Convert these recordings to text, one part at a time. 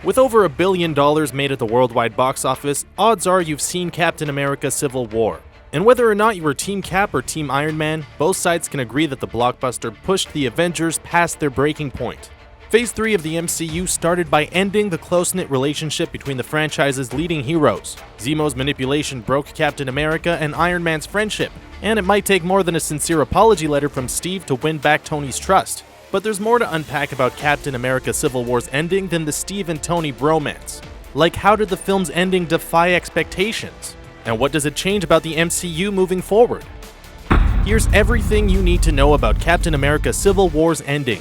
With over $1 billion made at the worldwide box office, odds are you've seen Captain America: Civil War. And whether or not you were Team Cap or Team Iron Man, both sides can agree that the blockbuster pushed the Avengers past their breaking point. Phase 3 of the MCU started by ending the close-knit relationship between the franchise's leading heroes. Zemo's manipulation broke Captain America and Iron Man's friendship, and it might take more than a sincere apology letter from Steve to win back Tony's trust. But there's more to unpack about Captain America: Civil War's ending than the Steve and Tony bromance. Like, how did the film's ending defy expectations? And what does it change about the MCU moving forward? Here's everything you need to know about Captain America: Civil War's ending.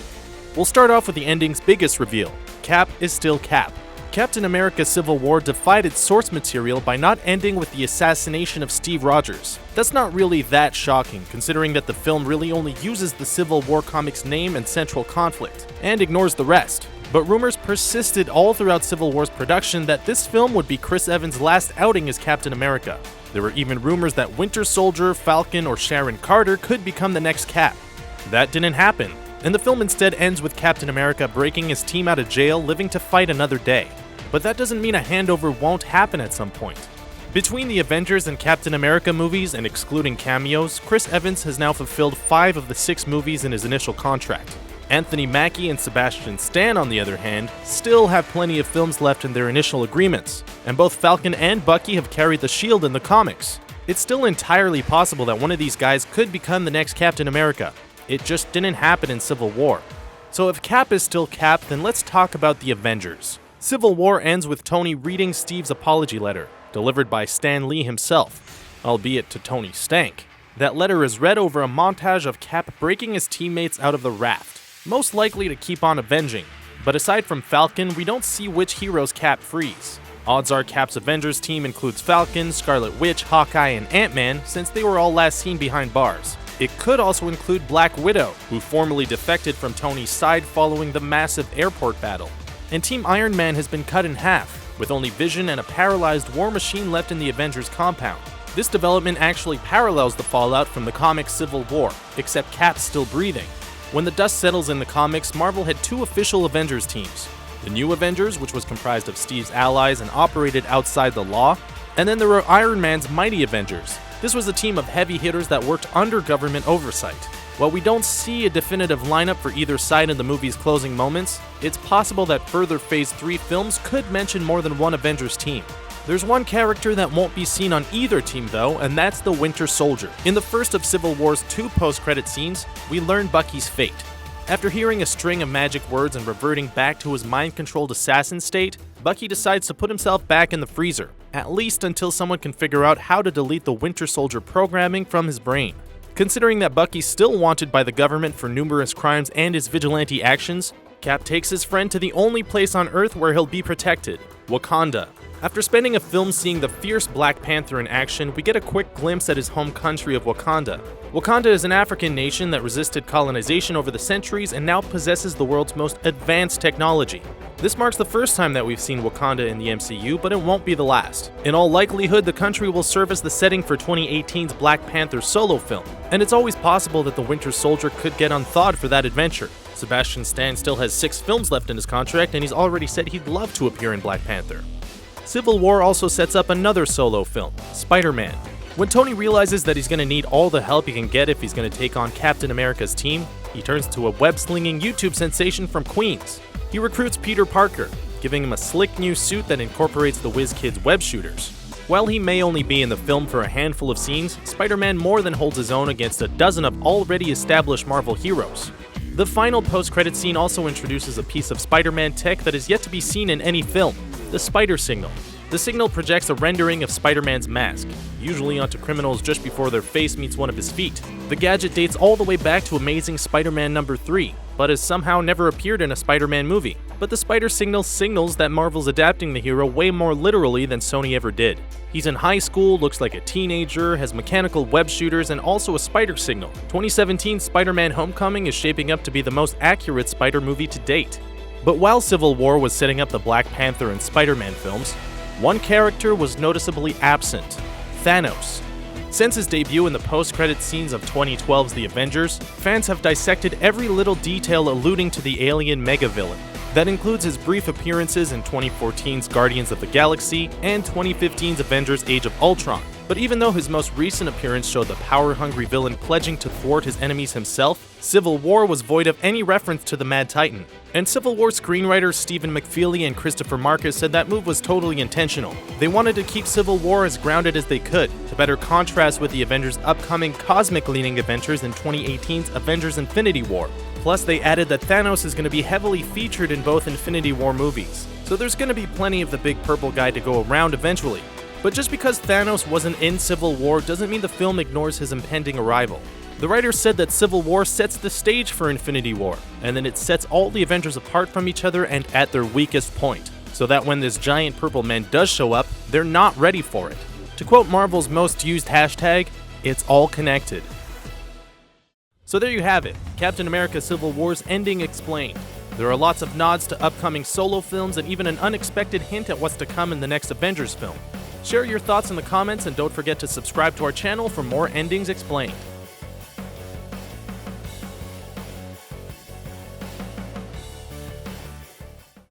We'll start off with the ending's biggest reveal. Cap is still Cap. Captain America: Civil War defied its source material by not ending with the assassination of Steve Rogers. That's not really that shocking, considering that the film really only uses the Civil War comic's name and central conflict, and ignores the rest. But rumors persisted all throughout Civil War's production that this film would be Chris Evans' last outing as Captain America. There were even rumors that Winter Soldier, Falcon, or Sharon Carter could become the next Cap. That didn't happen, and the film instead ends with Captain America breaking his team out of jail, living to fight another day. But that doesn't mean a handover won't happen at some point. Between the Avengers and Captain America movies, and excluding cameos, Chris Evans has now fulfilled 5 of the 6 movies in his initial contract. Anthony Mackie and Sebastian Stan, on the other hand, still have plenty of films left in their initial agreements, and both Falcon and Bucky have carried the shield in the comics. It's still entirely possible that one of these guys could become the next Captain America. It just didn't happen in Civil War. So if Cap is still Cap, then let's talk about the Avengers. Civil War ends with Tony reading Steve's apology letter, delivered by Stan Lee himself, albeit to Tony Stank. That letter is read over a montage of Cap breaking his teammates out of the raft, most likely to keep on avenging. But aside from Falcon, we don't see which heroes Cap frees. Odds are Cap's Avengers team includes Falcon, Scarlet Witch, Hawkeye, and Ant-Man, since they were all last seen behind bars. It could also include Black Widow, who formally defected from Tony's side following the massive airport battle. And Team Iron Man has been cut in half, with only Vision and a paralyzed War Machine left in the Avengers compound. This development actually parallels the fallout from the comics Civil War, except Cap's still breathing. When the dust settles in the comics, Marvel had 2 official Avengers teams. The New Avengers, which was comprised of Steve's allies and operated outside the law, and then there were Iron Man's Mighty Avengers. This was a team of heavy hitters that worked under government oversight. While we don't see a definitive lineup for either side in the movie's closing moments, it's possible that further Phase 3 films could mention more than one Avengers team. There's one character that won't be seen on either team though, and that's the Winter Soldier. In the first of Civil War's 2 post-credit scenes, we learn Bucky's fate. After hearing a string of magic words and reverting back to his mind-controlled assassin state, Bucky decides to put himself back in the freezer, at least until someone can figure out how to delete the Winter Soldier programming from his brain. Considering that Bucky's still wanted by the government for numerous crimes and his vigilante actions, Cap takes his friend to the only place on Earth where he'll be protected, Wakanda. After spending a film seeing the fierce Black Panther in action, we get a quick glimpse at his home country of Wakanda. Wakanda is an African nation that resisted colonization over the centuries and now possesses the world's most advanced technology. This marks the first time that we've seen Wakanda in the MCU, but it won't be the last. In all likelihood, the country will serve as the setting for 2018's Black Panther solo film, and it's always possible that the Winter Soldier could get unthawed for that adventure. Sebastian Stan still has 6 films left in his contract, and he's already said he'd love to appear in Black Panther. Civil War also sets up another solo film, Spider-Man. When Tony realizes that he's going to need all the help he can get if he's going to take on Captain America's team, he turns to a web-slinging YouTube sensation from Queens. He recruits Peter Parker, giving him a slick new suit that incorporates the WizKid's web shooters. While he may only be in the film for a handful of scenes, Spider-Man more than holds his own against a dozen of already established Marvel heroes. The final post-credit scene also introduces a piece of Spider-Man tech that is yet to be seen in any film, the Spider Signal. The signal projects a rendering of Spider-Man's mask, usually onto criminals just before their face meets one of his feet. The gadget dates all the way back to Amazing Spider-Man number 3, but has somehow never appeared in a Spider-Man movie. But the Spider Signal signals that Marvel's adapting the hero way more literally than Sony ever did. He's in high school, looks like a teenager, has mechanical web shooters, and also a Spider Signal. 2017's Spider-Man Homecoming is shaping up to be the most accurate Spider movie to date. But while Civil War was setting up the Black Panther and Spider-Man films, one character was noticeably absent: Thanos. Since his debut in the post-credit scenes of 2012's The Avengers, fans have dissected every little detail alluding to the alien mega-villain. That includes his brief appearances in 2014's Guardians of the Galaxy and 2015's Avengers Age of Ultron. But even though his most recent appearance showed the power-hungry villain pledging to thwart his enemies himself, Civil War was void of any reference to the Mad Titan. And Civil War screenwriters Stephen McFeely and Christopher Marcus said that move was totally intentional. They wanted to keep Civil War as grounded as they could, to better contrast with the Avengers' upcoming cosmic-leaning adventures in 2018's Avengers Infinity War. Plus, they added that Thanos is going to be heavily featured in both Infinity War movies, so there's going to be plenty of the big purple guy to go around eventually. But just because Thanos wasn't in Civil War doesn't mean the film ignores his impending arrival. The writers said that Civil War sets the stage for Infinity War, and then it sets all the Avengers apart from each other and at their weakest point, so that when this giant purple man does show up, they're not ready for it. To quote Marvel's most used hashtag, "It's all connected." So there you have it, Captain America Civil War's ending explained. There are lots of nods to upcoming solo films and even an unexpected hint at what's to come in the next Avengers film. Share your thoughts in the comments and don't forget to subscribe to our channel for more endings explained.